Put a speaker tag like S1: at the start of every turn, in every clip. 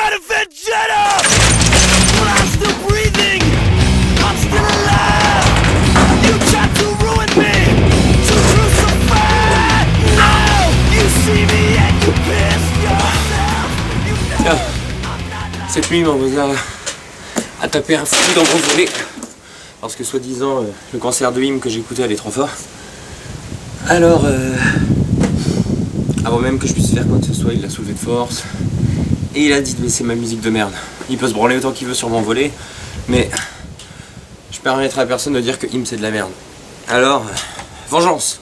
S1: got a vendetta! But I'm still breathing! I'm still alive! You tried to ruin me! To crucify! Now you see me and you piss yourself!
S2: Tiens, cette nuit, mon voisin a tapé un fou dans mon volet. Parce que soi-disant, le concert de hymne que j'écoutais allait trop fort. Alors, avant même que je puisse faire quoi que ce soit, il l'a soulevé de force. Et il a dit de baisser ma musique de merde. Il peut se branler autant qu'il veut sur mon volet, mais je permettrai à personne de dire que hymne c'est de la merde. Alors, vengeance.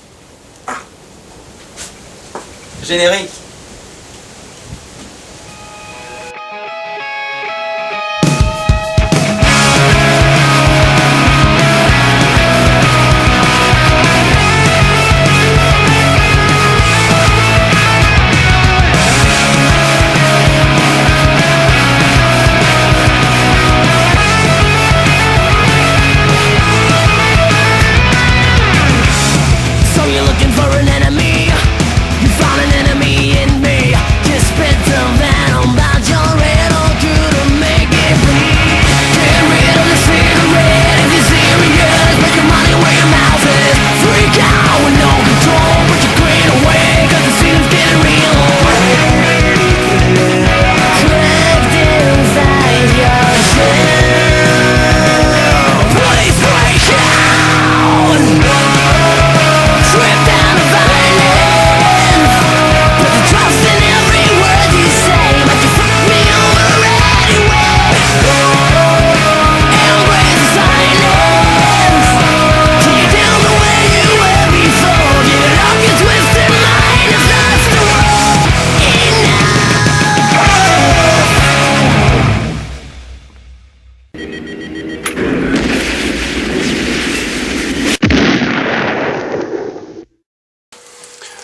S2: Générique.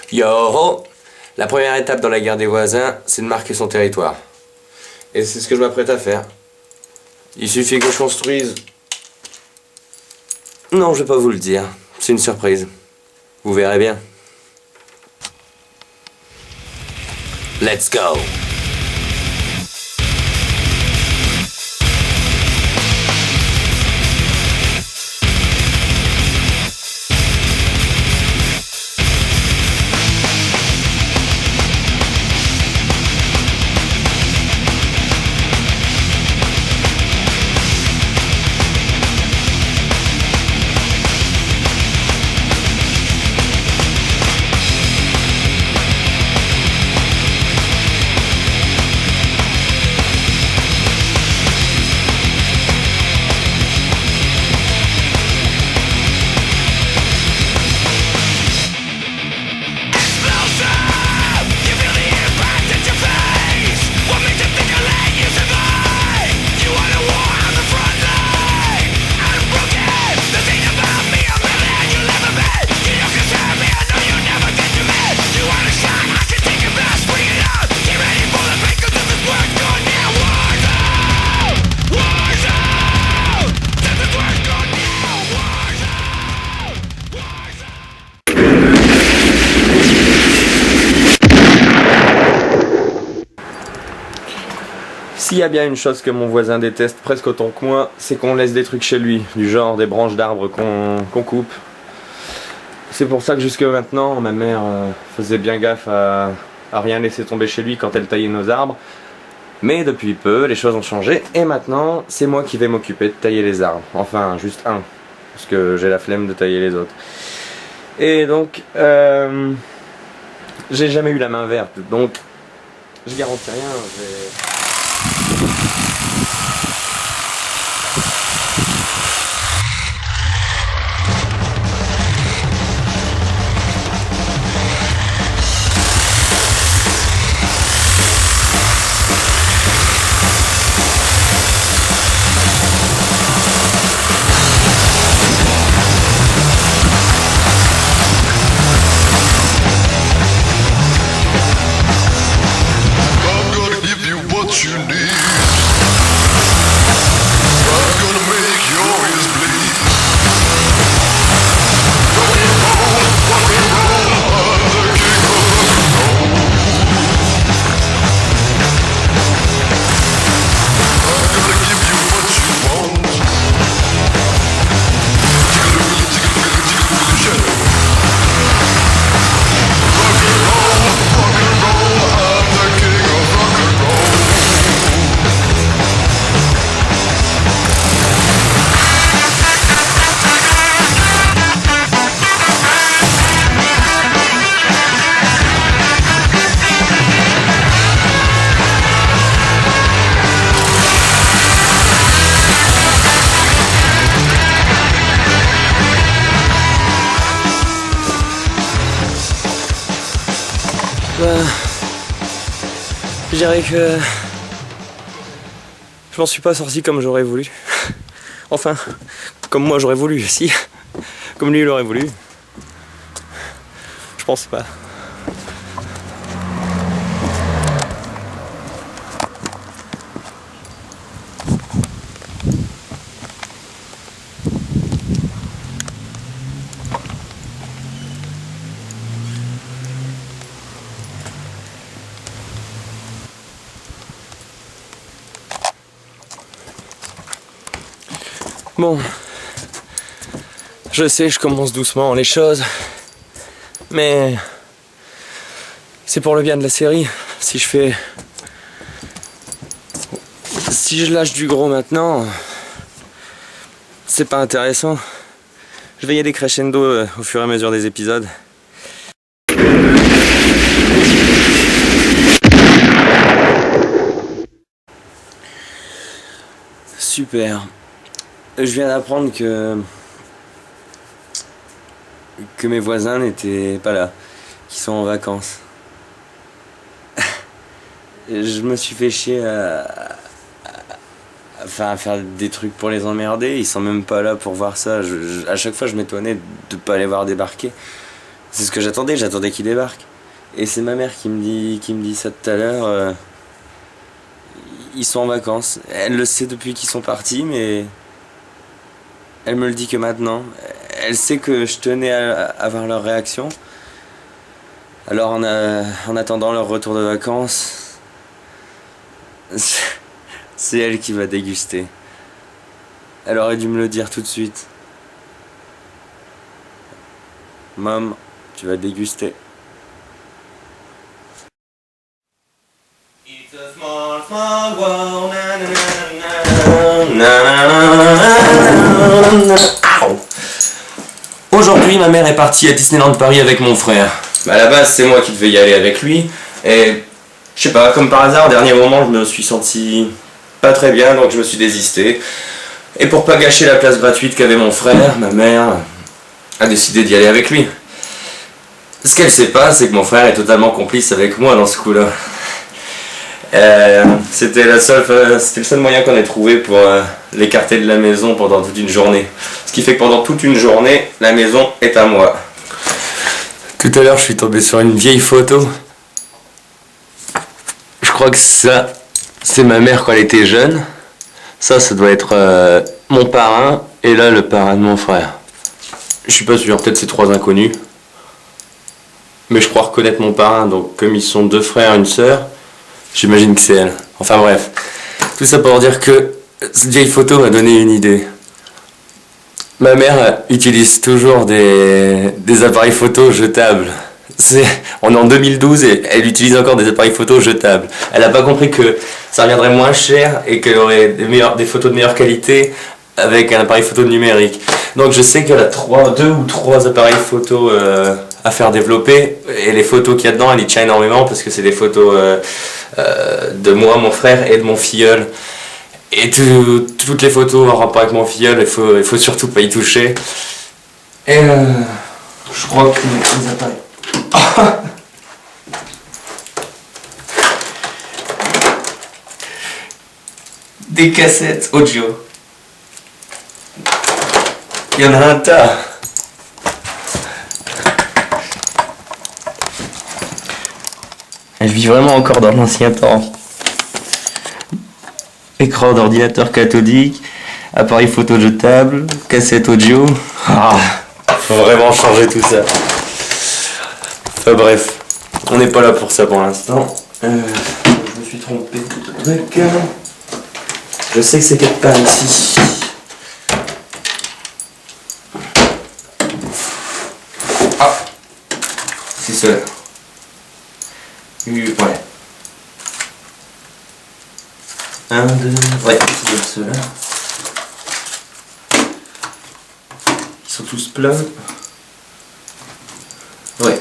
S2: Yo! La première étape dans la guerre des voisins, c'est de marquer son territoire. Et c'est ce que je m'apprête à faire. Il suffit que je construise... Non, je vais pas vous le dire. C'est une surprise. Vous verrez bien. Let's go! S'il y a bien une chose que mon voisin déteste presque autant que moi, c'est qu'on laisse des trucs chez lui, du genre des branches d'arbres qu'on coupe. C'est pour ça que jusque maintenant, ma mère faisait bien gaffe à rien laisser tomber chez lui quand elle taillait nos arbres. Mais depuis peu, les choses ont changé et maintenant, c'est moi qui vais m'occuper de tailler les arbres. Enfin, juste un, parce que j'ai la flemme de tailler les autres. Et donc, j'ai jamais eu la main verte, donc je garantis rien. Je dirais que je m'en suis pas sorti comme j'aurais voulu. Enfin, comme moi j'aurais voulu, si. Comme lui il aurait voulu. Je pense pas. Bon, je sais, je commence doucement les choses, mais c'est pour le bien de la série. Si je lâche du gros maintenant, c'est pas intéressant. Je vais y aller crescendo au fur et à mesure des épisodes. Super. Je viens d'apprendre que mes voisins n'étaient pas là, qu'ils sont en vacances. Je me suis fait chier à faire des trucs pour les emmerder. Ils sont même pas là pour voir ça. À chaque fois je m'étonnais de pas les voir débarquer. C'est ce que j'attendais qu'ils débarquent. Et c'est ma mère qui me dit ça tout à l'heure. Ils sont en vacances. Elle le sait depuis qu'ils sont partis, mais elle me le dit que maintenant. Elle sait que je tenais à voir leur réaction. Alors en attendant leur retour de vacances, c'est elle qui va déguster. Elle aurait dû me le dire tout de suite. Maman, tu vas déguster. It's a small, small world. Aujourd'hui, ma mère est partie à Disneyland Paris avec mon frère. À la base, c'est moi qui devais y aller avec lui. Et je sais pas, comme par hasard, au dernier moment, je me suis senti pas très bien, donc je me suis désisté. Et pour pas gâcher la place gratuite qu'avait mon frère, ma mère a décidé d'y aller avec lui. Ce qu'elle sait pas, c'est que mon frère est totalement complice avec moi dans ce coup-là. C'était le seul moyen qu'on ait trouvé pour l'écarter de la maison pendant toute une journée. Ce qui fait que pendant toute une journée, la maison est à moi. Tout à l'heure, je suis tombé sur une vieille photo. Je crois que ça, c'est ma mère quand elle était jeune. Ça doit être mon parrain, et là, le parrain de mon frère. Je suis pas sûr, peut-être c'est trois inconnus. Mais je crois reconnaître mon parrain, donc comme ils sont deux frères et une sœur, j'imagine que c'est elle. Enfin bref, tout ça pour dire que cette vieille photo m'a donné une idée. Ma mère utilise toujours des appareils photo jetables. On est en 2012 et elle utilise encore des appareils photo jetables. Elle n'a pas compris que ça reviendrait moins cher et qu'elle aurait des photos de meilleure qualité avec un appareil photo numérique. Donc je sais qu'elle a deux ou trois appareils photo à faire développer, et les photos qu'il y a dedans, elle y tient énormément parce que c'est des photos de moi, mon frère et de mon filleul. Et toutes les photos en rapport avec mon filleul, il faut surtout pas y toucher. Et je crois que les appareils... Des cassettes audio. Il y en a un tas. Elle vit vraiment encore dans l'ancien temps. Écran d'ordinateur cathodique, appareil photo jetable, cassette audio. Faut vraiment changer tout ça. Enfin bref, on n'est pas là pour ça pour l'instant. Je me suis trompé de truc. Je sais que c'est quelque part ici. Ah, c'est cela. Ouais. 1, 2, ouais, c'est ceux-là. Ils sont tous pleins. Ouais.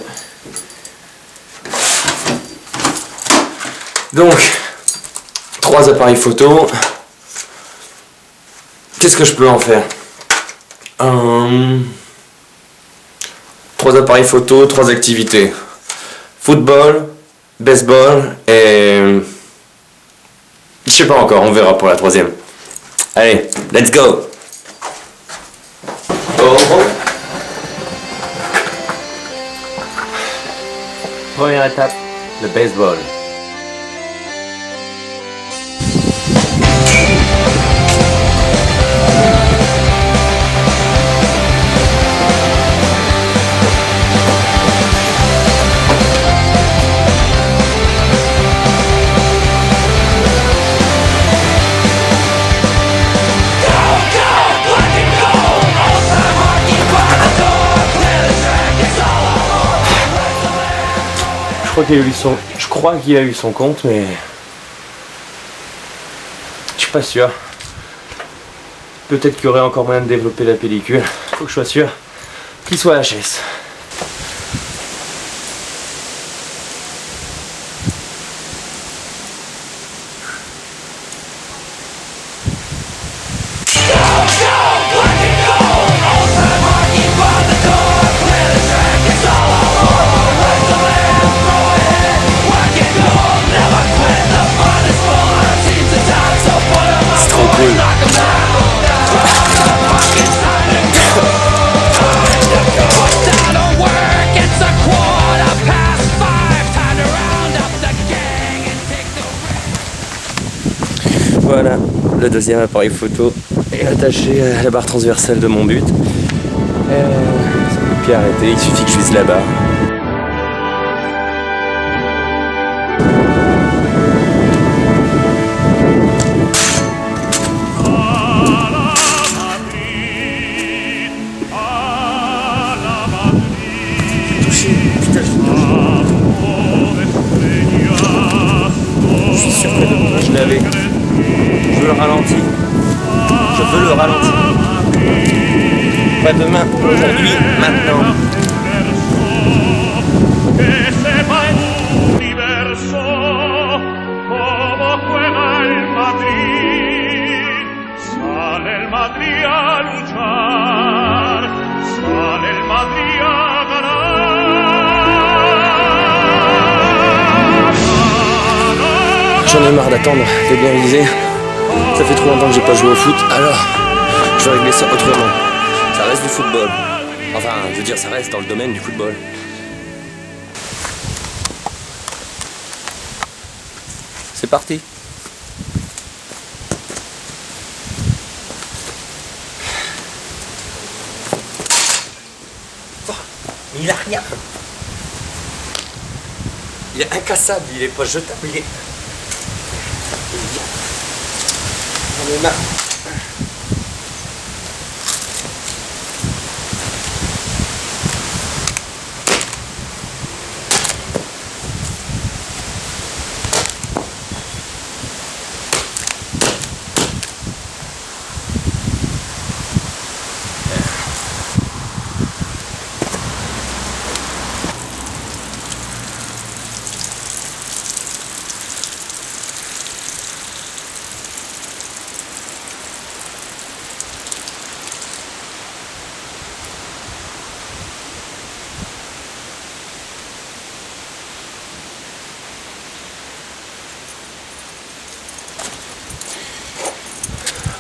S2: Donc, 3 appareils photo. Qu'est-ce que je peux en faire? 3 appareils photo, 3 activités. Football,
S3: baseball et... Je sais pas encore, on verra pour la troisième. Allez, let's go! Première étape, le baseball.
S2: Je crois qu'il a eu son compte, mais je suis pas sûr. Peut-être qu'il y aurait encore moyen de développer la pellicule. Faut que je sois sûr qu'il soit HS. Voilà, le deuxième appareil photo est attaché à la barre transversale de mon but. Ça peut plus arrêter, il suffit que je vise la barre. Je suis sûr que demain je l'avais. Je veux le ralenti. Je veux le ralenti. Pas demain, aujourd'hui, maintenant. J'en ai marre d'attendre, t'es bien visé. Ça fait trop longtemps que j'ai pas joué au foot, alors je vais régler ça autrement. Ça reste du football. Enfin, je veux dire, ça reste dans le domaine du football. C'est parti. Il a rien. Il est incassable, il est pas jetable, il est... J'en ai marre.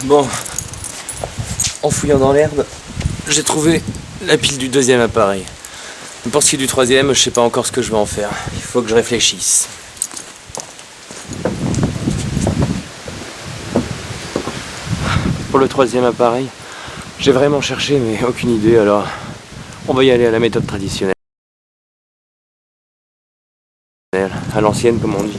S2: Bon, en fouillant dans l'herbe, j'ai trouvé la pile du deuxième appareil. Pour ce qui est du troisième, je sais pas encore ce que je vais en faire. Il faut que je réfléchisse. Pour le troisième appareil, j'ai vraiment cherché mais aucune idée, alors on va y aller à la méthode traditionnelle. À l'ancienne comme on dit.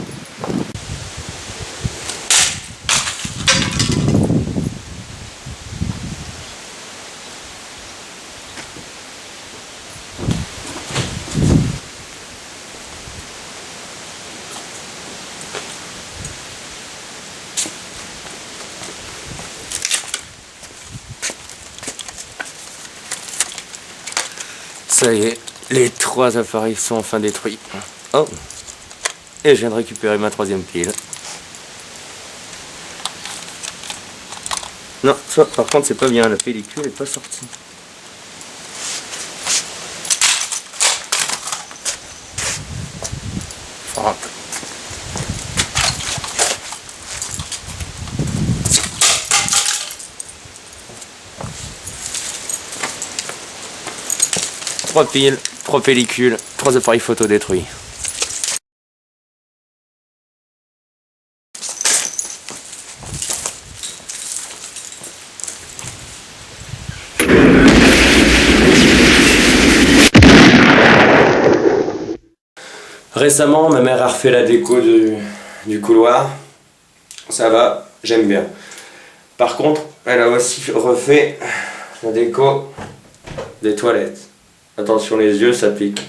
S2: Ça y est, les trois appareils sont enfin détruits. Oh! Et je viens de récupérer ma troisième pile. Non, ça par contre c'est pas bien, la pellicule est pas sortie. Frappe.
S3: 3 piles, 3 pellicules, 3 appareils photo détruits. Récemment, ma mère a refait la déco du couloir. Ça va, j'aime bien. Par contre, elle a aussi refait la déco des toilettes. Attention les yeux, ça pique.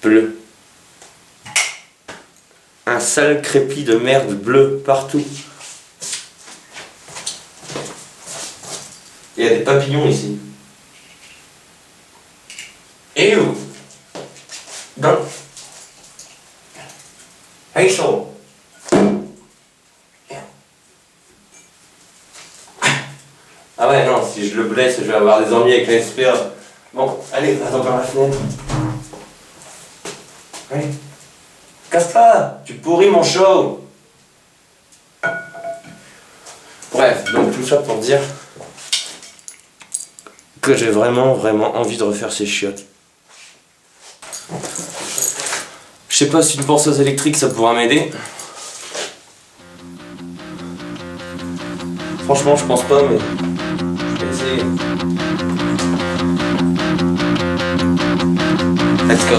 S3: Bleu. Un sale crépi de merde bleu partout. Il y a des papillons ici. Et où? Non. Hey, so. Ah ouais, non, si je le blesse, je vais avoir des ennuis avec les spermes. Bon, allez, attends par la fenêtre. Allez. Casse-toi, tu pourris mon show. Bref, donc tout ça pour dire que j'ai vraiment envie de refaire ces chiottes. Je sais pas si une ponceuse électrique ça pourra m'aider. Franchement, je pense pas, mais je vais essayer. Let's go.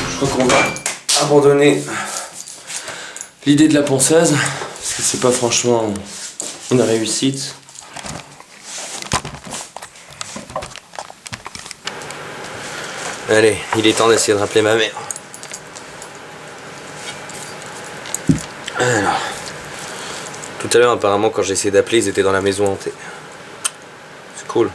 S3: Je crois qu'on va abandonner l'idée de la ponceuse parce que c'est pas franchement une réussite. Allez, il est temps d'essayer de rappeler ma mère. Alors, tout à l'heure apparemment quand j'ai essayé d'appeler ils étaient dans la maison hantée. C'est cool.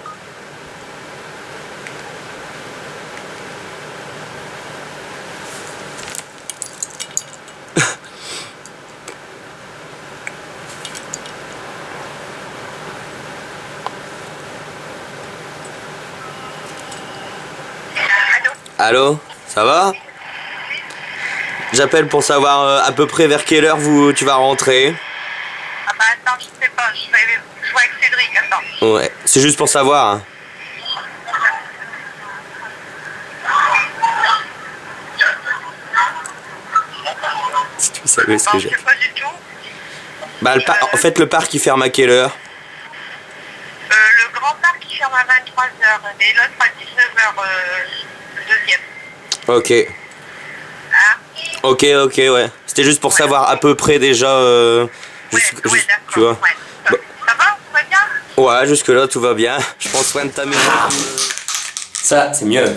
S3: Allô, ça va? J'appelle pour savoir à peu près vers quelle heure tu vas rentrer.
S4: Ah bah attends, je sais pas, je vais jouer avec Cédric, attends.
S3: Ouais, c'est juste pour savoir. Hein. Si tu savais ce que j'ai.
S4: Je sais pas du tout.
S3: Bah, en fait, le parc il ferme à quelle heure?
S4: Le grand parc il ferme à 23h et l'autre à 19h, le deuxième.
S3: Ok.
S4: Hein?
S3: Ok, ouais. C'était juste pour savoir à peu près déjà.
S4: Ouais, d'accord.
S3: Tu vois.
S4: Ouais.
S3: Bah.
S4: Ça va? Tout va bien?
S3: Ouais, jusque là tout va bien. Je prends soin de ta maison. Ça, c'est mieux.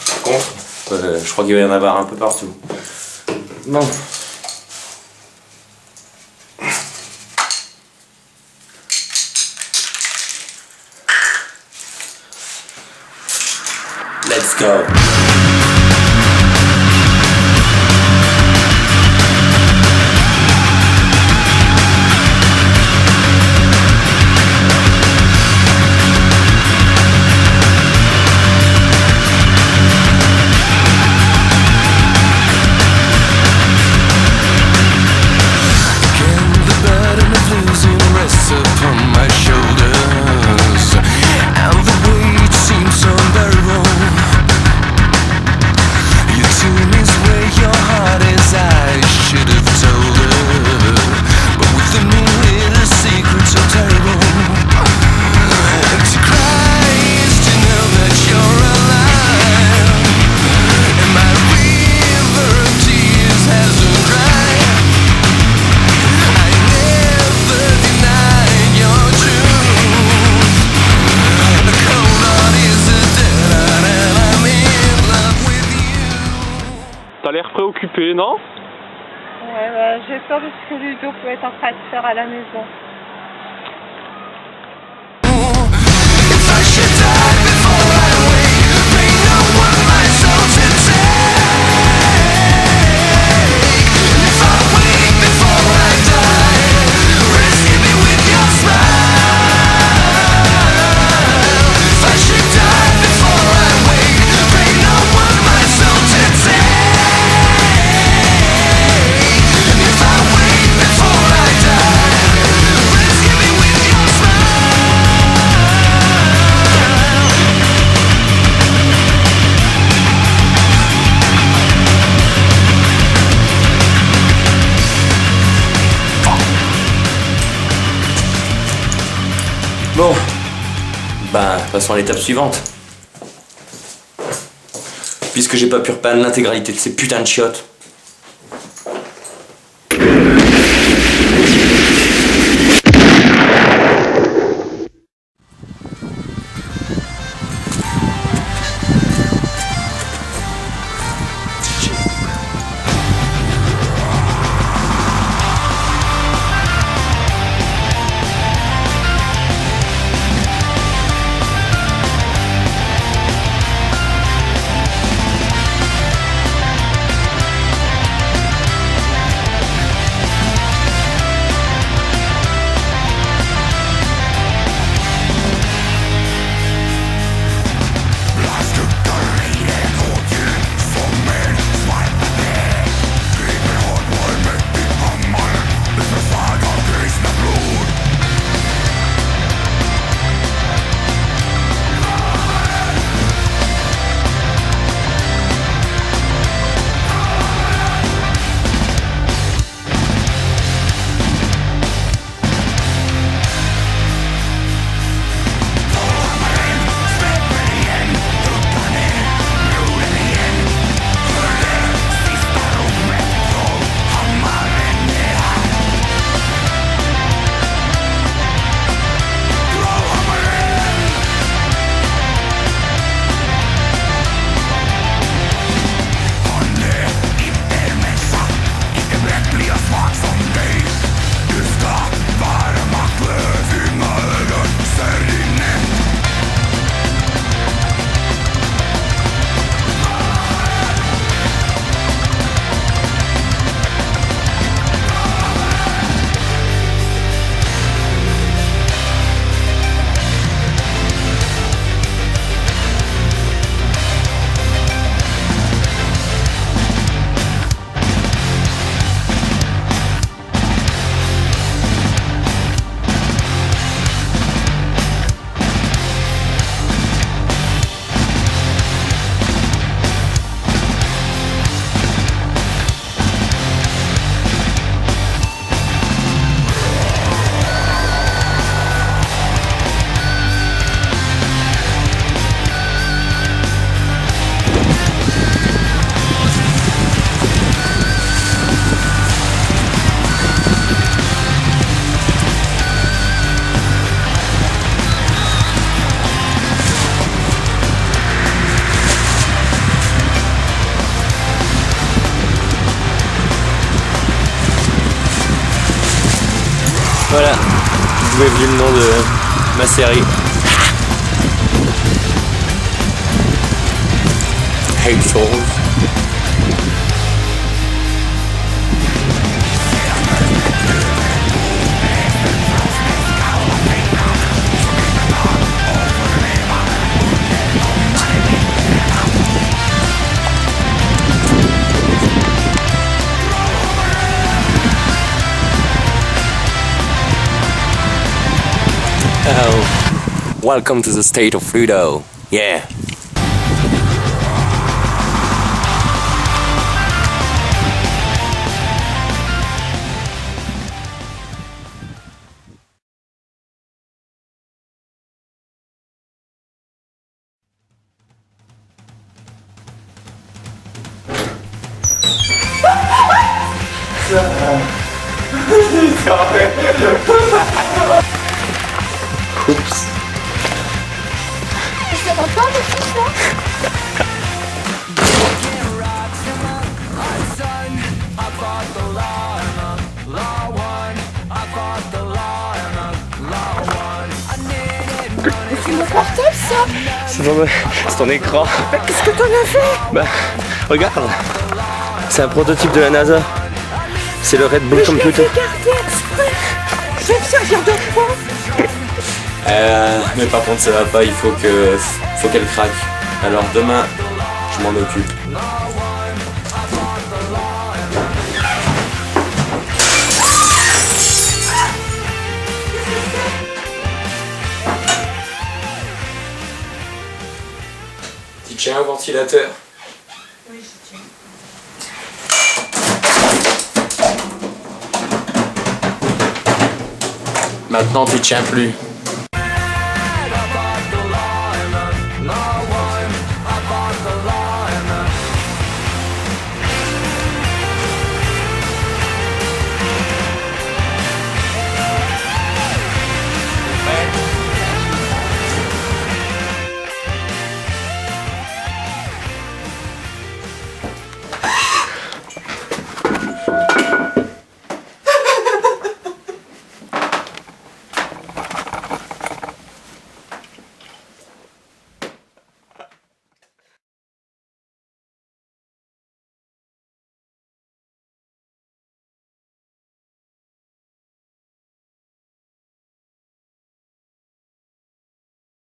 S3: Par contre, je crois qu'il va y en avoir un peu partout. Bon. Let's go.
S5: T'as l'air préoccupé, non?
S6: Ouais, bah, j'ai peur de ce que Ludo peut être en train de faire à la maison.
S3: Bon, ben, passons à l'étape suivante. Puisque j'ai pas pu repeindre l'intégralité de ces putains de chiottes.
S2: Voilà, vous avez vu le nom de ma série. Hate Souls.
S3: Welcome to the state of Ludo. Yeah.
S2: Oups.
S6: Ça va pas, le fils, là?
S5: C'est mon portable ça.
S2: C'est ton écran.
S5: Bah, qu'est-ce que t'en as fait?
S2: Bah, regarde. C'est un prototype de la NASA. C'est le Red Bull
S5: Mais je l'ai
S2: Computer.
S5: fait garder exprès. Je vais me servir de quoi?
S2: Mais par contre ça va pas, il faut qu'elle craque. Alors demain, je m'en occupe. Tu tiens un ventilateur?
S5: Oui, je tiens.
S2: Maintenant tu tiens plus.